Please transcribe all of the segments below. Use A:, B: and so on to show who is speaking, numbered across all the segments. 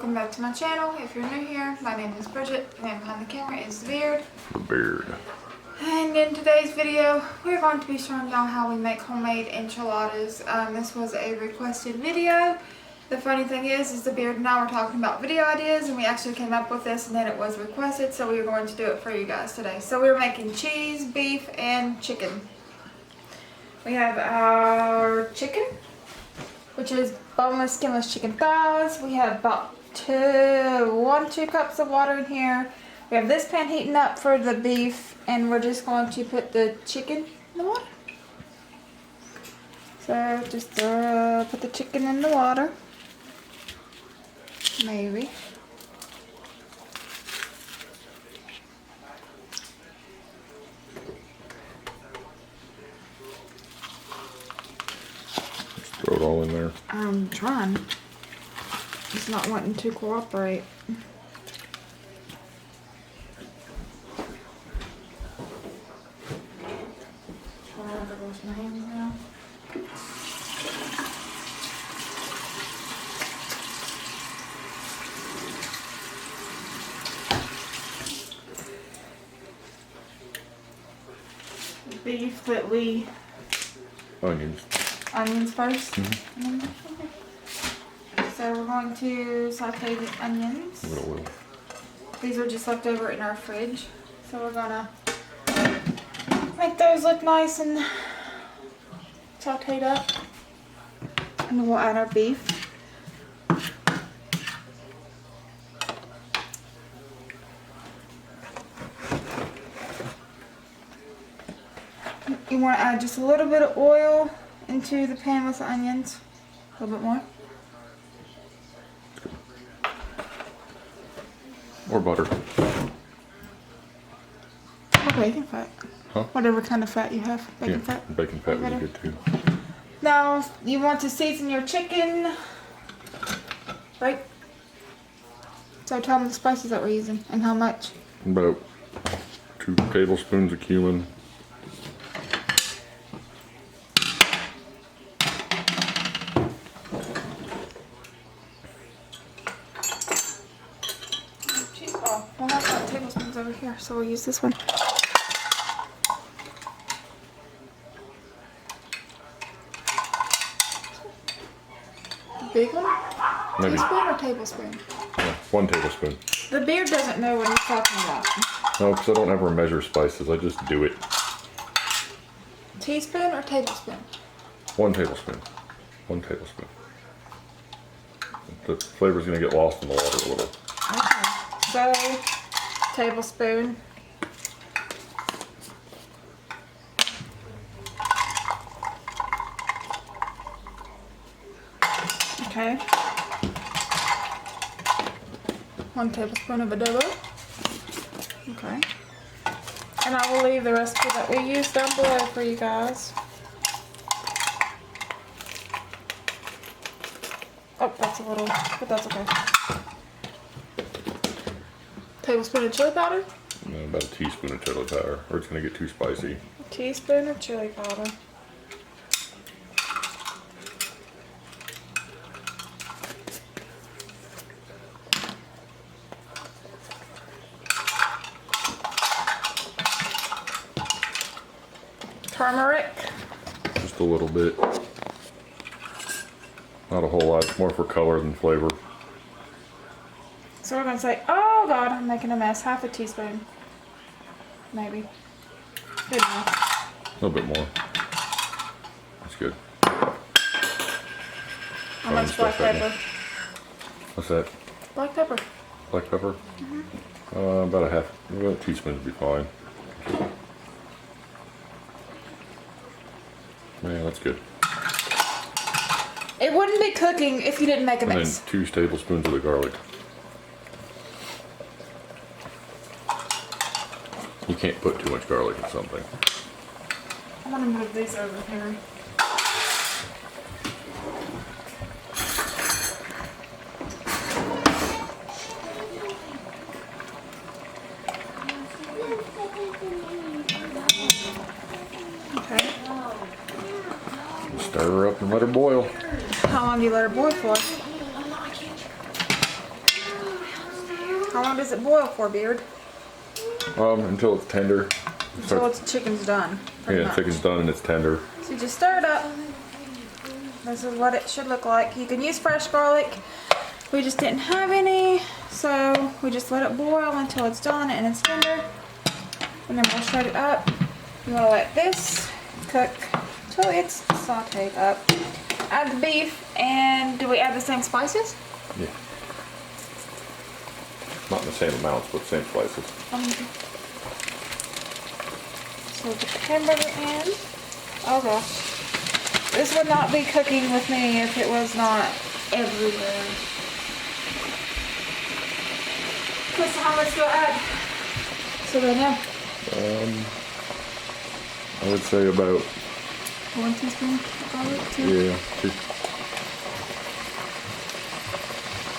A: welcome back to my channel. If you're new here, my name is Bridget. The man behind the camera is the Beard.
B: The Beard.
A: And in today's video, we're going to be showing y'all how we make homemade enchiladas. This was a requested video. The funny thing is the Beard and I were talking about video ideas, and we actually came up with this, and then it was requested, so we were going to do it for you guys today. So we were making cheese, beef, and chicken. We have our chicken, which is boneless, skinless chicken thighs. We have about 2 cups of water in here. We have this pan heating up for the beef, and we're just going to put the chicken in the water. So just put the chicken in the water. Maybe.
B: Throw it all in there.
A: I'm trying. It's not wanting to cooperate. Trying to wash my hands now. The beef that we...
B: Onions.
A: Onions first?
B: Mm-hmm.
A: Okay. So we're going to saute the onions.
B: A little oil.
A: These are just left over in our fridge. So we're gonna make those look nice and sauteed up. And then we'll add our beef. You want to add just a little bit of oil into the pan with the onions. A little bit more.
B: Or butter.
A: Or bacon fat.
B: Huh?
A: Whatever kind of fat you have. Bacon fat.
B: Bacon fat would be good too.
A: Now, you want to season your chicken, right? So tell them the spices that we're using and how much.
B: About 2 tablespoons of cumin.
A: We'll have got tablespoons over here, so we'll use this one. The big one?
B: Maybe.
A: Teaspoon or tablespoon?
B: Yeah, 1 tablespoon.
A: The Beard doesn't know what he's talking about.
B: No, because I don't ever measure spices. I just do it.
A: Teaspoon or tablespoon?
B: 1 tablespoon. 1 tablespoon. The flavor's going to get lost in the water a little.
A: Okay. So, tablespoon. Okay. 1 tablespoon of adobo. Okay. And I will leave the recipe that we used down below for you guys. Oh, that's a little, but that's okay. Tablespoon of chili powder.
B: About a teaspoon of chili powder, or it's going to get too spicy.
A: A teaspoon of chili powder. Turmeric.
B: Just a little bit. Not a whole lot. It's more for color than flavor.
A: So we're going to say, oh God, I'm making a mess. Half a teaspoon. Maybe. Good enough.
B: A little bit more. That's good.
A: How much black pepper?
B: What's that?
A: Black pepper.
B: Black pepper? Mm-hmm. About a teaspoon would be fine. Yeah, that's good.
A: It wouldn't be cooking if you didn't make a
B: And
A: mess.
B: then 2 tablespoons of the garlic. You can't put too much garlic in something.
A: I'm going to move these over here.
B: Stir her up and let her boil.
A: How long do you let her boil for? How long does it boil for, Beard?
B: Until it's tender.
A: Until the chicken's done.
B: Yeah, chicken's done and it's tender.
A: So you just stir it up. This is what it should look like. You can use fresh garlic. We just didn't have any, so we just let it boil until it's done and it's tender. And then we'll shred it up. You want to let this cook till it's sauteed up. Add the beef, and do we add the same spices?
B: Yeah. Not in the same amounts, but same spices.
A: So put the hamburger in. Oh gosh. This would not be cooking with me if it was not everywhere. Okay, so how much do I add? So they know.
B: I would say about
A: 1 teaspoon of garlic, 2.
B: yeah, 2.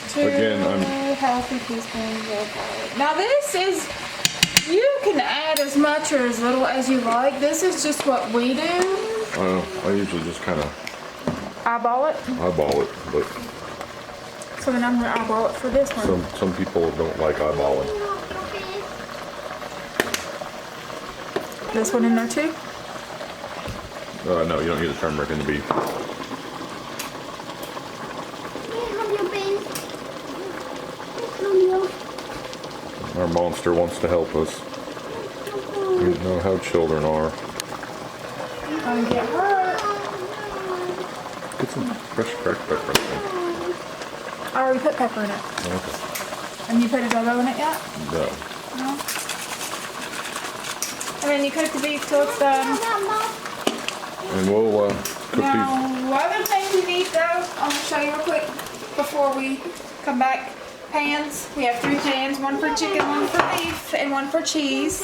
A: 2
B: Again,
A: healthy teaspoons of garlic. Now this is, you can add as much or as little as you like. This is just what we do.
B: I usually just kind of
A: Eyeball it.
B: but
A: So then I'm gonna eyeball it for this one.
B: some people don't like eyeballing.
A: This one in there too?
B: No, you don't get the turmeric in the beef. Our monster wants to help us. You know how children are.
A: Don't get hurt.
B: Get some fresh cracked pepper, I think.
A: I already put pepper in it.
B: Okay.
A: And you put adobo in it yet?
B: No.
A: No? And then you cook the beef till it's done.
B: And we'll cook
A: Now, other things you need though, I'm gonna show you real quick before we come back. Pans. We have 3 pans, one for chicken, one for beef, and one for cheese.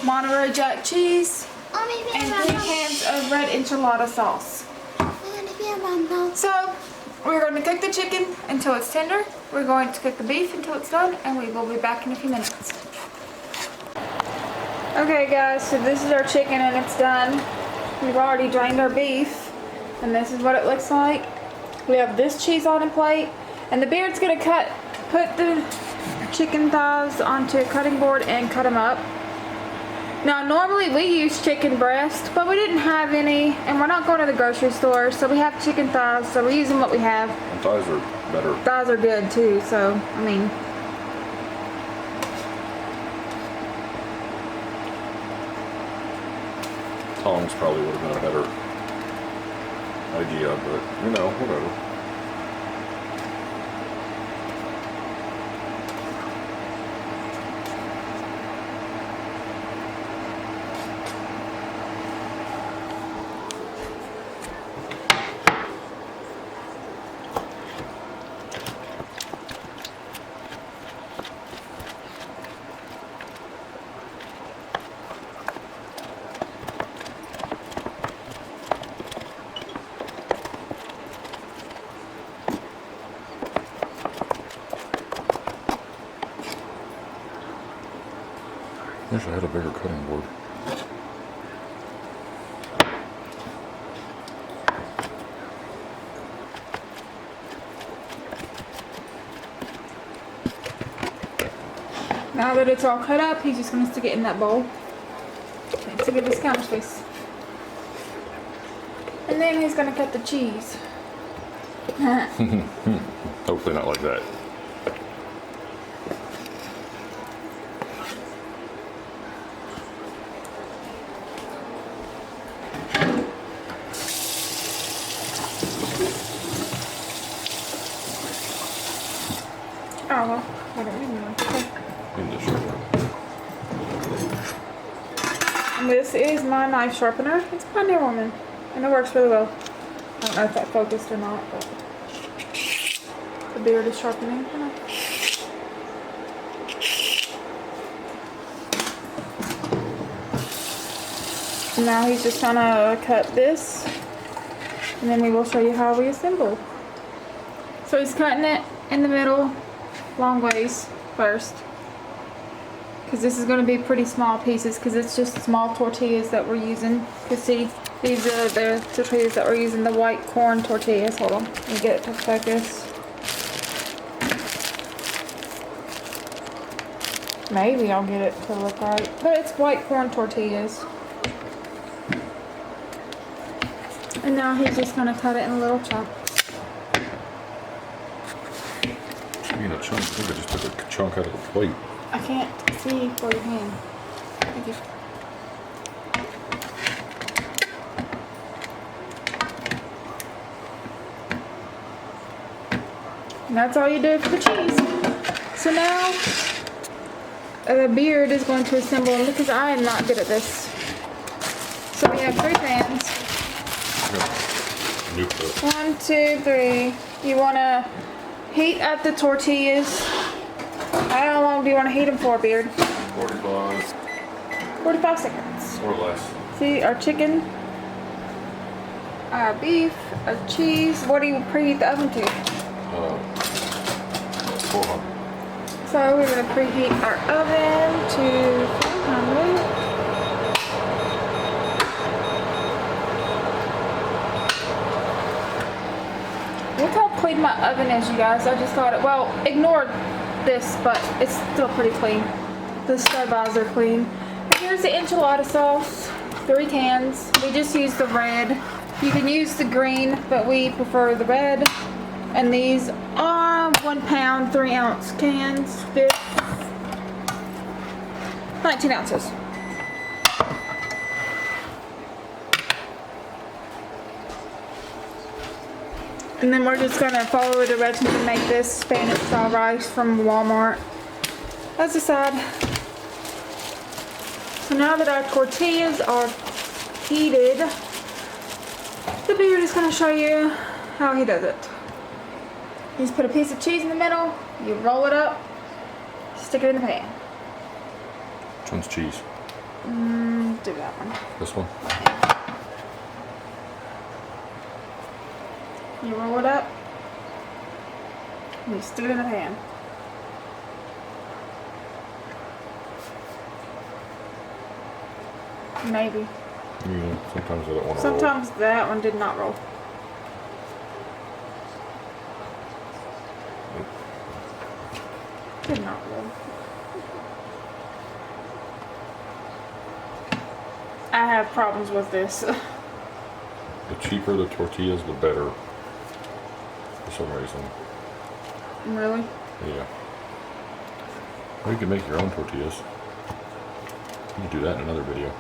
A: Monterey Jack cheese, and 3 cans of red enchilada sauce. So, we're going to cook the chicken until it's tender. We're going to cook the beef until it's done, and we will be back in a few minutes. Okay guys, so this is our chicken and it's done. We've already drained our beef, and this is what it looks like. We have this cheese on a plate, and the Beard's gonna put the chicken thighs onto a cutting board and cut them up. Now normally we use chicken breast, but we didn't have any, and we're not going to the grocery store, so we have chicken thighs, so we're using what we have.
B: And thighs are better.
A: Thighs are good too, so I mean.
B: Tongs probably would have been a better idea, but you know, whatever. I wish I had a bigger cutting board.
A: Now that it's all cut up, he's just going to stick it in that bowl. It's a good discount space. And then he's going to cut the cheese.
B: Hopefully not like that.
A: Oh, well, I don't even know. Okay.
B: In the sharpener.
A: And this is my knife sharpener. It's by New Woman, and it works really well. I don't know if that focused or not, but the Beard is sharpening. And now he's just gonna cut this, and then we will show you how we assemble. So he's cutting it in the middle, long ways first, because this is going to be pretty small pieces, because it's just small tortillas that we're using. You see, these are the tortillas that we're using, the white corn tortillas. Hold on, let me get it to focus. Maybe I'll get it to look right. But it's white corn tortillas. And now he's just going to cut it in little chunks.
B: Speaking of chunks, I think I just took a chunk out of the plate.
A: I can't see for your hand. Thank you. And that's all you do for the cheese. So now the beard is going to assemble, because I am not good at this. So we have 3 pans.
B: New clip.
A: 1, 2, 3. You want to heat up the tortillas. How long do you want to heat them for, Beard?
B: 45.
A: 45 seconds.
B: Or less.
A: See, our chicken, our beef, our cheese. What do you preheat the oven to?
B: 400.
A: So we're going to preheat our oven to 400. Look how clean my oven is, you guys. I just thought it, well, ignore this, but it's still pretty clean. The stove eyes are clean. And here's the enchilada sauce, 3 cans. We just use the red. You can use the green, but we prefer the red. And these are 1 pound, 3 ounce cans. 19 ounces. And then we're just gonna follow the directions and make this Spanish style rice from Walmart as a side. So now that our tortillas are heated, the beard is gonna show you how he does it. You just put a piece of cheese in the middle, you roll it up, stick it in the pan.
B: Which one's cheese?
A: Do that one.
B: This one?
A: You roll it up, and you stick it in the pan. Maybe.
B: Yeah, sometimes I don't want to
A: Sometimes that one did not roll. Did not roll. I have problems with this.
B: The cheaper the tortillas, the better. For some reason.
A: Really?
B: Yeah. Or you can make your own tortillas. You can do that in another video.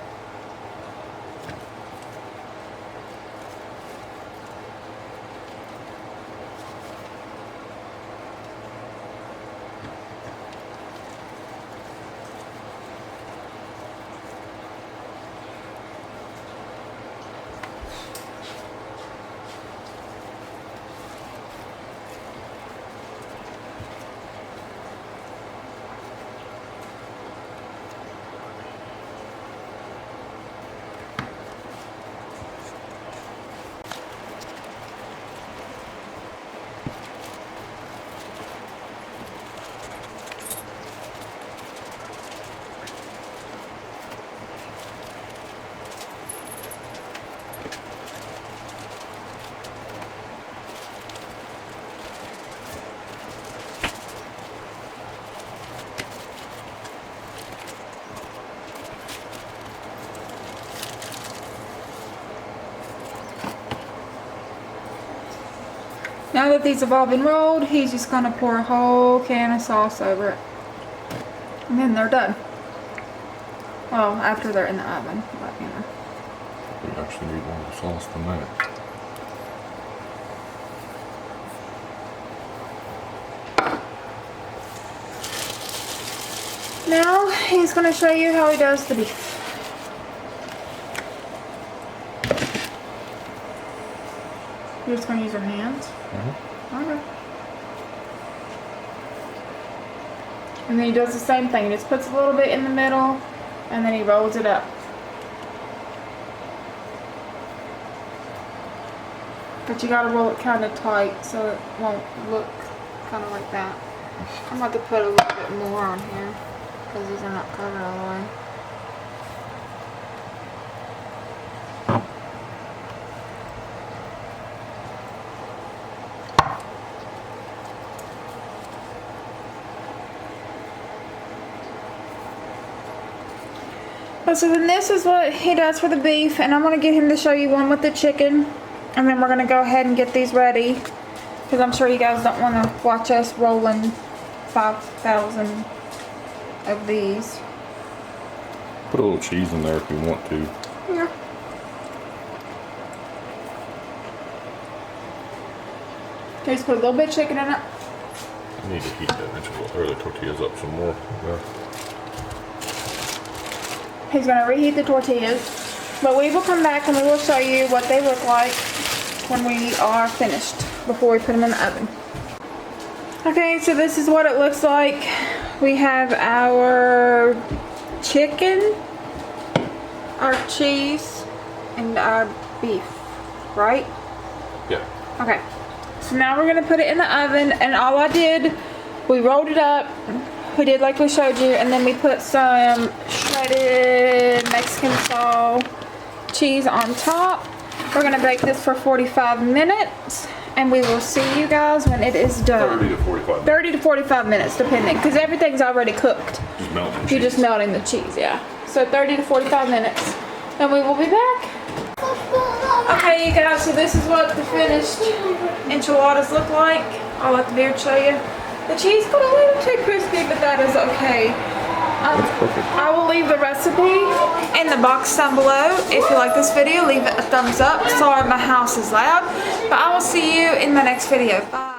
A: Now that these have all been rolled, he's just gonna pour a whole can of sauce over it. And then they're done. Well, after they're in the oven, but you know.
B: You actually need more sauce than that.
A: Now he's gonna show you how he does the beef. You're just gonna use your hands? Okay. And then he does the same thing. He just puts a little bit in the middle and then he rolls it up. But you gotta roll it kind of tight so it won't look kind of like that. I'm about to put a little bit more on here because these are not covered all the way. So then this is what he does for the beef, and I'm gonna get him to show you one with the chicken, and then we're gonna go ahead and get these ready, because I'm sure you guys don't want to watch us rolling 5,000 of these.
B: Put a little cheese in there if you want to.
A: Yeah. Just put a little bit of chicken in it.
B: I need to heat that enchilada or the tortillas up some more. Yeah.
A: He's gonna reheat the tortillas, but we will come back and we will show you what they look like when we are finished before we put them in the oven. Okay, so this is what it looks like. We have our chicken, our cheese, and our beef, right?
B: Yeah.
A: Okay, so now we're gonna put it in the oven, and all I did, we rolled it up, we did like we showed you, and then we put some shredded Mexican style cheese on top. We're gonna bake this for 45 minutes, and we will see you guys when it is done.
B: 30 to 45 minutes.
A: 30 to 45 minutes, depending, because everything's already cooked.
B: Just melting cheese.
A: You're just melting the cheese, yeah. So 30 to 45 minutes, and we will be back. Okay, you guys, so this is what the finished enchiladas look like. I'll let the beard show you. The cheese got a little too crispy, but that is okay.
B: That's perfect.
A: I will leave the recipe in the box down below. If you like this video, leave it a thumbs up. Sorry, my house is loud, but I will see you in my next video. Bye.